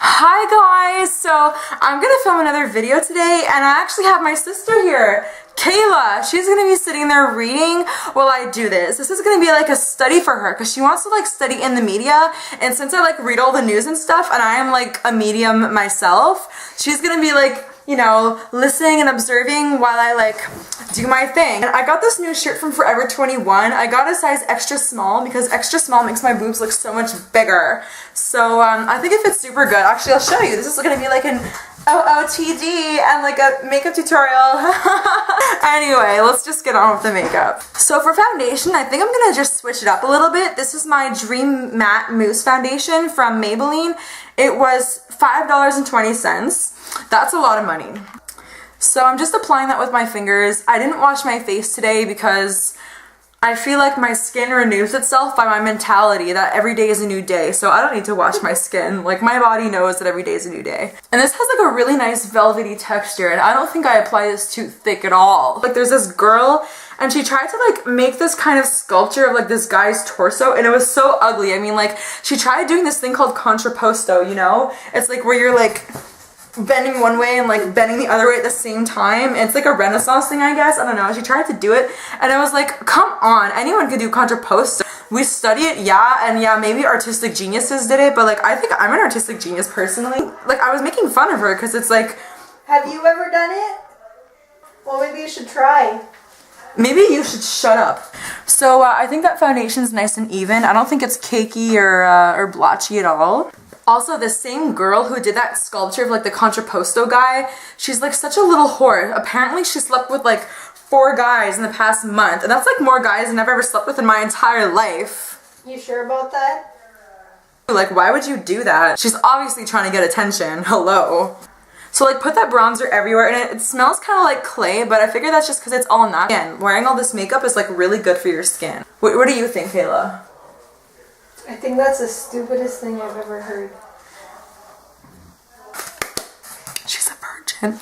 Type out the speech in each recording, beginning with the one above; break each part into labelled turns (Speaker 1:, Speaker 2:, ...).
Speaker 1: Hi guys! So I'm gonna film another video today and I actually have my sister here, Kayla. She's gonna be sitting there reading while I do this. This is gonna be like a study for her because she wants to like study in the media, and since I like read all the news and stuff and I am like a medium myself, she's gonna be like, you know, listening and observing while I like do my thing. And I got this new shirt from Forever 21. I got a size extra small because extra small makes my boobs look so much bigger. So I think it fits super good. Actually, I'll show you. This is gonna be like an OOTD and like a makeup tutorial. Anyway, let's just get on with the makeup. So for foundation, I think I'm gonna just switch it up a little bit. This is my Dream Matte Mousse Foundation from Maybelline. It was $5.20. That's a lot of money. So I'm just applying that with my fingers. I didn't wash my face today because I feel like my skin renews itself by my mentality that every day is a new day. So I don't need to wash my skin. Like, my body knows that every day is a new day. And this has like a really nice velvety texture, and I don't think I apply this too thick at all. Like, there's this girl and she tried to like make this kind of sculpture of like this guy's torso, and it was so ugly. I mean, like, she tried doing this thing called contrapposto, you know? It's like where you're like bending one way and like bending the other way at the same time. It's like a Renaissance thing, I guess. I don't know. She tried to do it and I was like, come on, anyone could do contrapposto. We study it, yeah, and yeah, maybe artistic geniuses did it, but like, I think I'm an artistic genius personally. Like, I was making fun of her because it's like,
Speaker 2: have you ever done it? Well, maybe you should try.
Speaker 1: Maybe you should shut up. So I think that foundation's nice and even. I don't think it's cakey or blotchy at all. Also, the same girl who did that sculpture of like the contrapposto guy, she's like such a little whore. Apparently she slept with like 4 guys in the past month, and that's like more guys than I've ever slept with in my entire life.
Speaker 2: You sure about that?
Speaker 1: Like, why would you do that? She's obviously trying to get attention. Hello. So like, put that bronzer everywhere, and it smells kind of like clay, but I figure that's just because it's all natural. Again, wearing all this makeup is like really good for your skin. What do you think, Kayla?
Speaker 2: I think that's the stupidest thing I've ever heard.
Speaker 1: She's a virgin.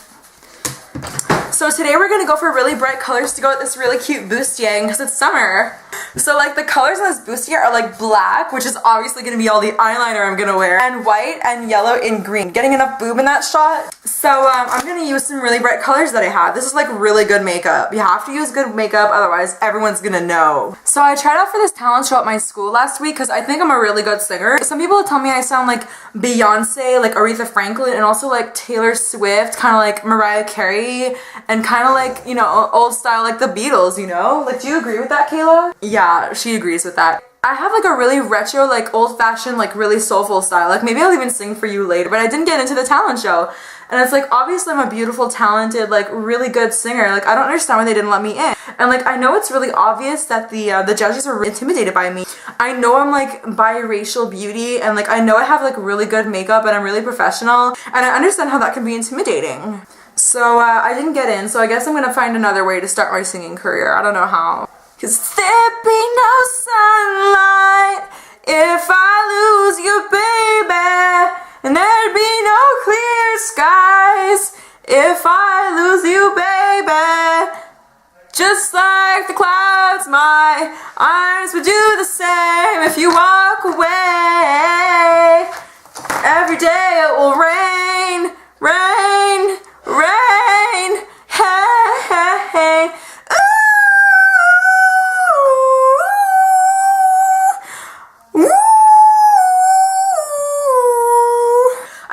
Speaker 1: So today we're gonna go for really bright colors to go with this really cute bustier because it's summer. So like, the colors in this bustier are like black, which is obviously gonna be all the eyeliner I'm gonna wear, and white and yellow and green. Getting enough boob in that shot. So I'm gonna use some really bright colors that I have. This is like really good makeup. You have to use good makeup, otherwise everyone's gonna know. So I tried out for this talent show at my school last week because I think I'm a really good singer. Some people tell me I sound like Beyonce, like Aretha Franklin, and also like Taylor Swift, kind of like Mariah Carey, and kind of like, you know, old style like the Beatles, you know? Like, do you agree with that, Kayla? Yeah, she agrees with that. I have like a really retro, like old-fashioned, like really soulful style. Like, maybe I'll even sing for you later, but I didn't get into the talent show. And it's like, obviously I'm a beautiful, talented, like really good singer. Like, I don't understand why they didn't let me in. And like, I know it's really obvious that the judges are really intimidated by me. I know I'm like biracial beauty, and like, I know I have like really good makeup and I'm really professional, and I understand how that can be intimidating. So I didn't get in, so I guess I'm gonna find another way to start my singing career. I don't know how. Cause there'd be no sunlight if I lose you, baby. And there'd be no clear skies if I lose you, baby. Just like the clouds, my eyes would do the same if you walk away. Every day it will rain, rain, rain, hey, hey, hey.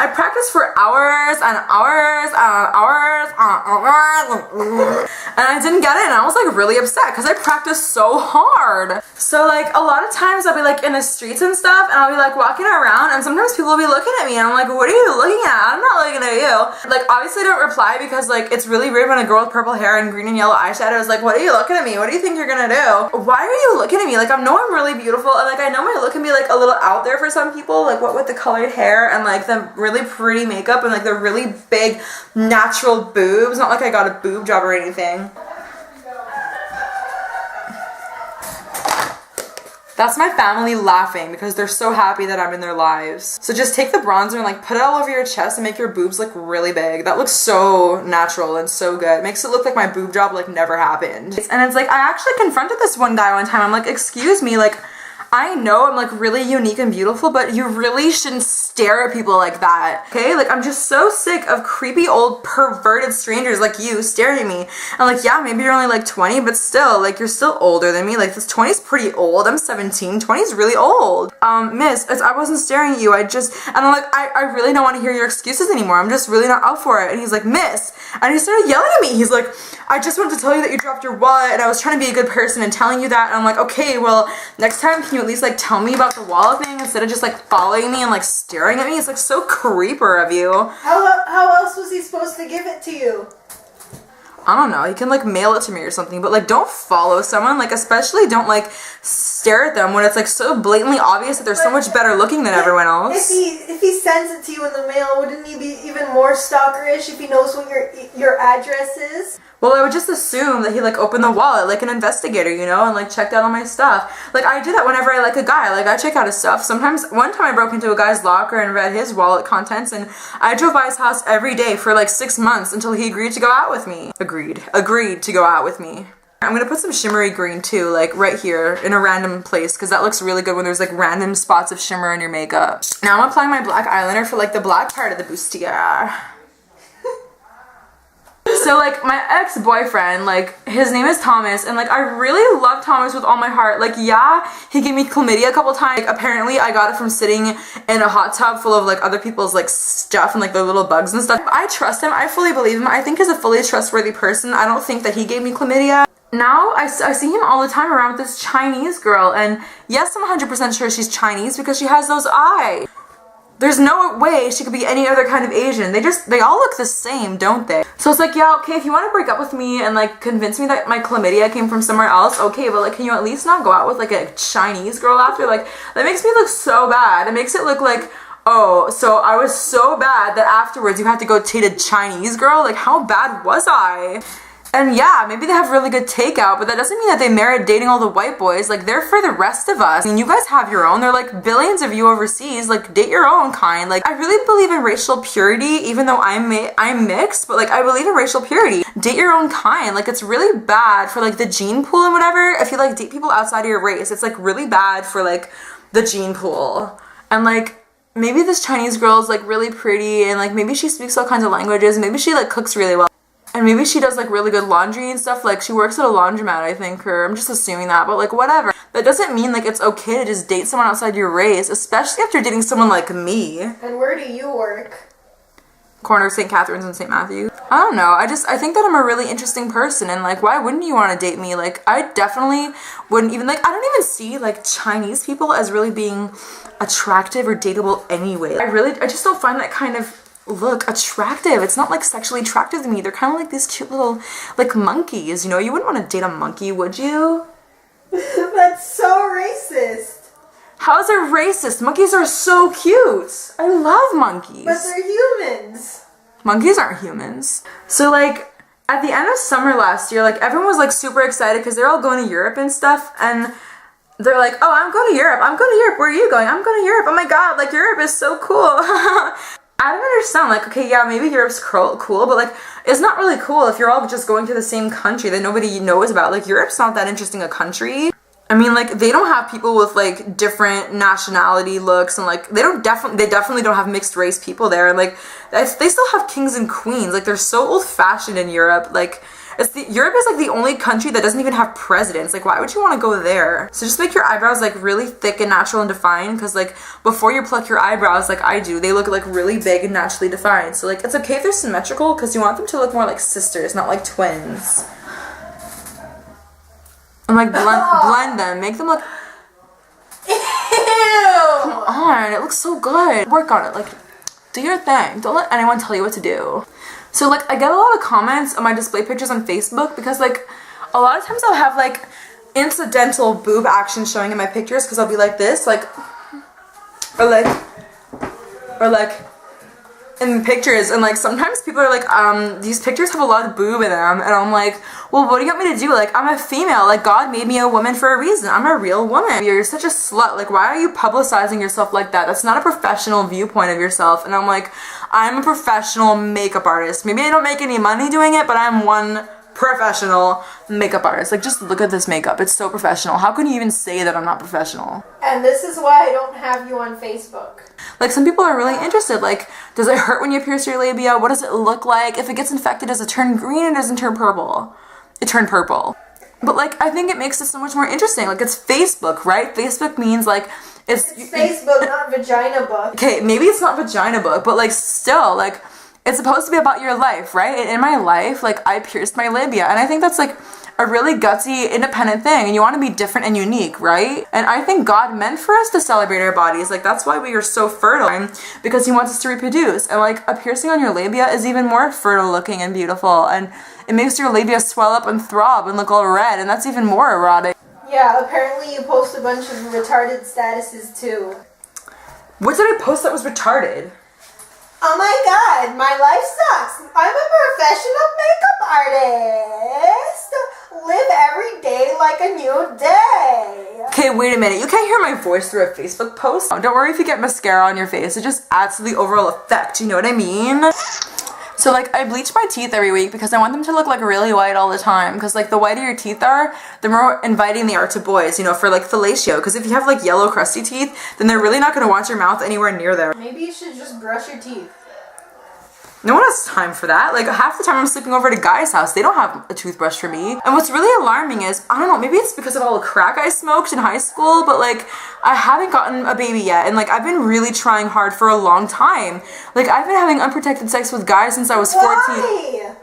Speaker 1: I practiced for hours and hours and hours and I didn't get it, and I was like really upset because I practiced so hard. So like, a lot of times I'll be like in the streets and stuff, and I'll be like walking around, and sometimes people will be looking at me and I'm like, what are you looking at? I'm not looking at you. Like, obviously I don't reply because like, it's really weird when a girl with purple hair and green and yellow eyeshadow is like, what are you looking at me? What do you think you're gonna do? Why are you looking at me? Like, I know I'm really beautiful, and like, I know my look can be like a little out there for some people, like what with the colored hair and like the really pretty makeup and like the really big natural boobs. Not like I got a boob job or anything. That's my family laughing because they're so happy that I'm in their lives. So just take the bronzer and like put it all over your chest and make your boobs look really big. That looks so natural and so good. It makes it look like my boob job like never happened. And it's like, I actually confronted this one guy one time. I'm like, excuse me, like, I know I'm like really unique and beautiful, but you really shouldn't stare at people like that, okay? Like, I'm just so sick of creepy old perverted strangers like you staring at me. And like, yeah, maybe you're only like 20, but still, like, you're still older than me. Like, this 20 is pretty old. I'm 17. 20 is really old. Miss, I wasn't staring at you. And I'm like, I really don't want to hear your excuses anymore. I'm just really not up for it. And he's like, miss. And he started yelling at me. He's like, I just wanted to tell you that you dropped your wallet, and I was trying to be a good person and telling you that. And I'm like, okay, well, next time can you at least like tell me about the wallet thing instead of just like following me and like staring at me? It's like so creeper of you.
Speaker 2: How else was he supposed to give it to you?
Speaker 1: I don't know, you can like mail it to me or something, but like don't follow someone, like especially don't like stare at them when it's like so blatantly obvious that they're so much better looking than everyone else.
Speaker 2: If he sends it to you in the mail, wouldn't he be even more stalkerish if he knows what your address is?
Speaker 1: Well, I would just assume that he like opened the wallet like an investigator, you know, and like checked out all my stuff. Like I do that whenever I like a guy, like I check out his stuff. Sometimes, one time I broke into a guy's locker and read his wallet contents, and I drove by his house every day for like 6 months until he agreed to go out with me. Agreed to go out with me. I'm gonna put some shimmery green too, like right here in a random place, because that looks really good when there's like random spots of shimmer in your makeup. Now I'm applying my black eyeliner for like the black part of the bustier. So like my ex-boyfriend, like his name is Thomas, and like I really love Thomas with all my heart. Like yeah, he gave me chlamydia a couple times. Like, apparently I got it from sitting in a hot tub full of like other people's like stuff and like their little bugs and stuff. I trust him. I fully believe him. I think he's a fully trustworthy person. I don't think that he gave me chlamydia. Now I see him all the time around with this Chinese girl, and yes, I'm 100% sure she's Chinese because she has those eyes. There's no way she could be any other kind of Asian. They all look the same, don't they? So it's like, yeah, okay, if you want to break up with me and like convince me that my chlamydia came from somewhere else, okay, but like, can you at least not go out with like a Chinese girl after? Like, that makes me look so bad. It makes it look like, oh, so I was so bad that afterwards you had to go date a Chinese girl? Like, how bad was I? And yeah, maybe they have really good takeout, but that doesn't mean that they merit dating all the white boys. Like, they're for the rest of us. I mean, you guys have your own. There are like billions of you overseas. Like, date your own kind. Like, I really believe in racial purity, even though I'm mixed, but like, I believe in racial purity. Date your own kind. Like, it's really bad for like the gene pool and whatever. If you like date people outside of your race, it's like really bad for like the gene pool. And like, maybe this Chinese girl is like really pretty, and like maybe she speaks all kinds of languages. Maybe she like cooks really well. And maybe she does like really good laundry and stuff. Like she works at a laundromat, I think, or I'm just assuming that, but like whatever. That doesn't mean like it's okay to just date someone outside your race, especially after dating someone like me.
Speaker 2: And where do you work?
Speaker 1: Corner of St. Catherine's and St. Matthew. I don't know. I think that I'm a really interesting person, and like, why wouldn't you want to date me? Like, I definitely wouldn't even, like, I don't even see like Chinese people as really being attractive or dateable anyway. I just don't find that kind of look attractive. It's not like sexually attractive to me. They're kind of like these cute little like monkeys, you know? You wouldn't want to date a monkey, would you?
Speaker 2: That's so racist.
Speaker 1: How is it racist? Monkeys are so cute. I love monkeys.
Speaker 2: But they're humans.
Speaker 1: Monkeys aren't humans. So like at the end of summer last year, like everyone was like super excited because they're all going to Europe and stuff, and they're like, oh, I'm going to Europe. Where are you going? I'm going to Europe. Oh my god, like Europe is so cool. I don't understand, like, okay, yeah, maybe Europe's cool, but like, it's not really cool if you're all just going to the same country that nobody knows about. Like, Europe's not that interesting a country. I mean, like, they don't have people with like different nationality looks, and like, they definitely don't have mixed race people there, and like, they still have kings and queens. Like, they're so old-fashioned in Europe. Like, Europe is like the only country that doesn't even have presidents. Like, why would you want to go there? So just make your eyebrows like really thick and natural and defined, because like before you pluck your eyebrows like I do, they look like really big and naturally defined. So like, it's okay if they're symmetrical, because you want them to look more like sisters, not like twins. And like blend them, make them look.
Speaker 2: Ew!
Speaker 1: Come on, it looks so good. Work on it, like, do your thing. Don't let anyone tell you what to do. So like, I get a lot of comments on my display pictures on Facebook because like, a lot of times I'll have like incidental boob action showing in my pictures, because I'll be like this, like, or like in pictures, and like sometimes people are like, these pictures have a lot of boob in them, and I'm like, well, what do you want me to do? Like, I'm a female, like God made me a woman for a reason. I'm a real woman. You're such a slut. Like, why are you publicizing yourself like that? That's not a professional viewpoint of yourself. And I'm like, I'm a professional makeup artist. Maybe I don't make any money doing it, but I'm one professional makeup artist. Like, just look at this makeup. It's so professional. How can you even say that I'm not professional?
Speaker 2: And this is why I don't have you on Facebook.
Speaker 1: Like, some people are really interested. Like, does it hurt when you pierce your labia? What does it look like? If it gets infected, does it turn green or does it turn purple? It turned purple. But, like, I think it makes it so much more interesting. Like, it's Facebook, right? Facebook means, like,
Speaker 2: it's Facebook, not vagina book.
Speaker 1: Okay, maybe it's not vagina book, but, like, still, like, it's supposed to be about your life, right? And in my life, like, I pierced my labia. And I think that's, like, a really gutsy, independent thing. And you want to be different and unique, right? And I think God meant for us to celebrate our bodies. Like, that's why we are so fertile. Because he wants us to reproduce. And, like, a piercing on your labia is even more fertile looking and beautiful. And it makes your labia swell up and throb and look all red. And that's even more erotic.
Speaker 2: Yeah, apparently you post a bunch of retarded statuses, too.
Speaker 1: What did I post that was retarded?
Speaker 2: Oh my god, my life sucks. I'm a professional makeup artist. Live every day like a new day.
Speaker 1: Okay, wait a minute. You can't hear my voice through a Facebook post. Don't worry if you get mascara on your face. It just adds to the overall effect. You know what I mean? So, like, I bleach my teeth every week because I want them to look, like, really white all the time. Because, like, the whiter your teeth are, the more inviting they are to boys, you know, for, like, fellatio. Because if you have, like, yellow, crusty teeth, then they're really not going to want your mouth anywhere near there.
Speaker 2: Maybe you should just brush your teeth.
Speaker 1: No one has time for that. Like, half the time I'm sleeping over at a guy's house, they don't have a toothbrush for me. And what's really alarming is, I don't know, maybe it's because of all the crack I smoked in high school, but, like, I haven't gotten a baby yet. And, like, I've been really trying hard for a long time. Like, I've been having unprotected sex with guys since I was 14.
Speaker 2: Why?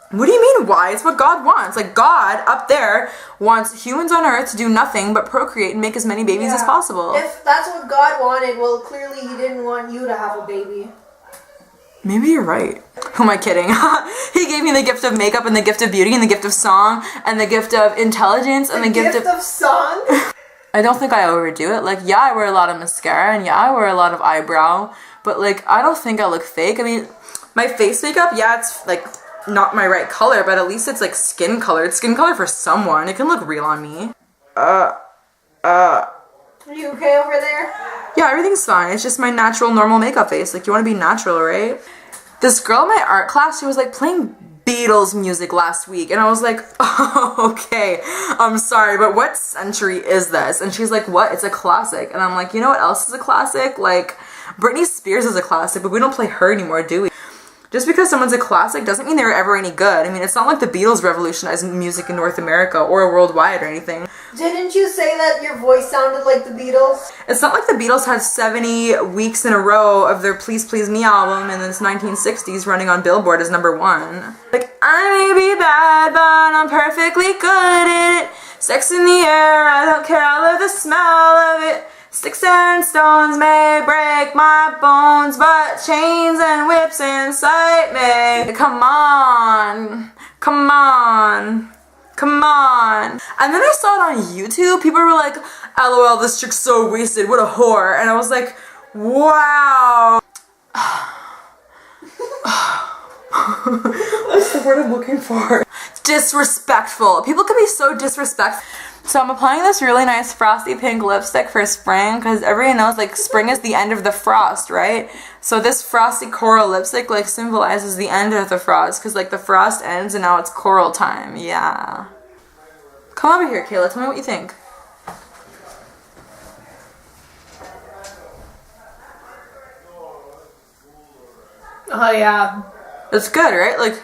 Speaker 1: What do you mean, why? It's what God wants. Like, God, up there, wants humans on Earth to do nothing but procreate and make as many babies as possible.
Speaker 2: If that's what God wanted, well, clearly he didn't want you to have a baby.
Speaker 1: Maybe you're right. Who am I kidding? He gave me the gift of makeup and the gift of beauty and the gift of song and the gift of intelligence and the gift
Speaker 2: of song?
Speaker 1: I don't think I overdo it. Like, yeah, I wear a lot of mascara and yeah, I wear a lot of eyebrow, but, like, I don't think I look fake. I mean, my face makeup, yeah, it's, like, not my right color, but at least it's, like, skin color. It's skin color for someone. It can look real on me.
Speaker 2: Are you okay over there?
Speaker 1: Yeah, everything's fine. It's just my natural, normal makeup face. Like, you want to be natural, right? This girl in my art class, she was, like, playing Beatles music last week, and I was like, oh, okay, I'm sorry, but what century is this? And she's like, what? It's a classic. And I'm like, you know what else is a classic? Like, Britney Spears is a classic, but we don't play her anymore, do we? Just because someone's a classic doesn't mean they were ever any good. I mean, it's not like the Beatles revolutionized music in North America or worldwide or anything.
Speaker 2: Didn't you say that your voice sounded like the Beatles?
Speaker 1: It's not like the Beatles had 70 weeks in a row of their Please Please Me album in the 1960s running on Billboard as #1. Like, I may be bad, but I'm perfectly good at it. Sex in the air, I don't care, I love the smell of it. Sticks and stones may break my bones, but chains and whips incite me. Come on, come on, come on. And then I saw it on YouTube. People were like, LOL, this chick's so wasted, what a whore. And I was like, wow. That's the word I'm looking for. Disrespectful. People can be so disrespectful. So I'm applying this really nice frosty pink lipstick for spring because everyone knows, like, spring is the end of the frost, right? So this frosty coral lipstick, like, symbolizes the end of the frost because, like, the frost ends and now it's coral time. Yeah. Come over here, Kayla. Tell me what you think.
Speaker 2: Oh, yeah.
Speaker 1: It's good, right? Like,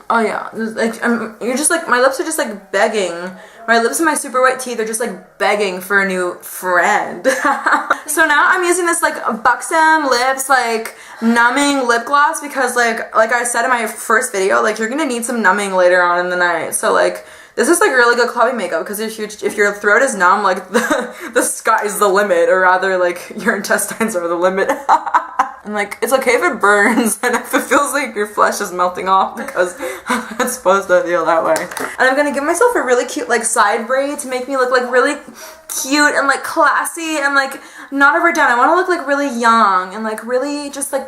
Speaker 1: oh yeah. Like, you're just like, my lips are just like begging. My lips and my super white teeth are just like begging for a new friend. So now I'm using this like Buxom Lips like numbing lip gloss because like I said in my first video, like you're gonna need some numbing later on in the night. So like this is like really good clubbing makeup because if your throat is numb, like the sky's the limit, or rather like your intestines are the limit. And like, it's okay if it burns and if it feels like your flesh is melting off because it's supposed to feel that way. And I'm gonna give myself a really cute like side braid to make me look like really cute and like classy and like not overdone. I want to look like really young and like really just like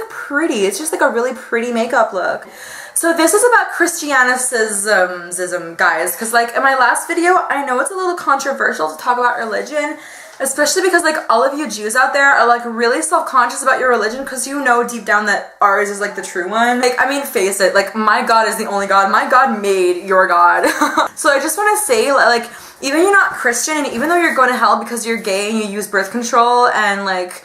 Speaker 1: pretty. It's just like a really pretty makeup look. So this is about Christianicism, guys, because like in my last video, I know it's a little controversial to talk about religion, Especially because like all of you Jews out there are like really self-conscious about your religion because you know deep down that ours is like the true one. Like, I mean, face it, like my God is the only God. My God made your God. So I just want to say, like, even you're not Christian and even though you're going to hell because you're gay and you use birth control and like,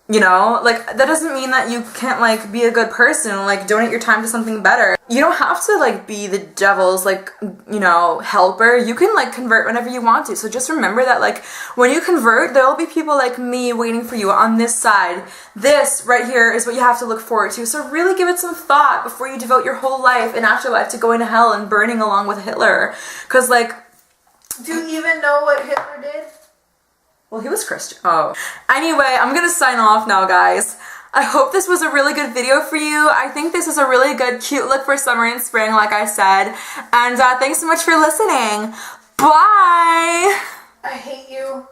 Speaker 1: you know, like that doesn't mean that you can't like be a good person and like donate your time to something better. You don't have to like be the devil's like, you know, helper. You can like convert whenever you want to. So just remember that like when you convert, there will be people like me waiting for you on this side. This right here is what you have to look forward to. So really give it some thought before you devote your whole life and afterlife to going to hell and burning along with Hitler. Because like,
Speaker 2: do you even know what Hitler did?
Speaker 1: Well, he was Christian. Oh. Anyway, I'm gonna sign off now, guys. I hope this was a really good video for you. I think this is a really good, cute look for summer and spring, like I said. And thanks so much for listening. Bye!
Speaker 2: I hate you.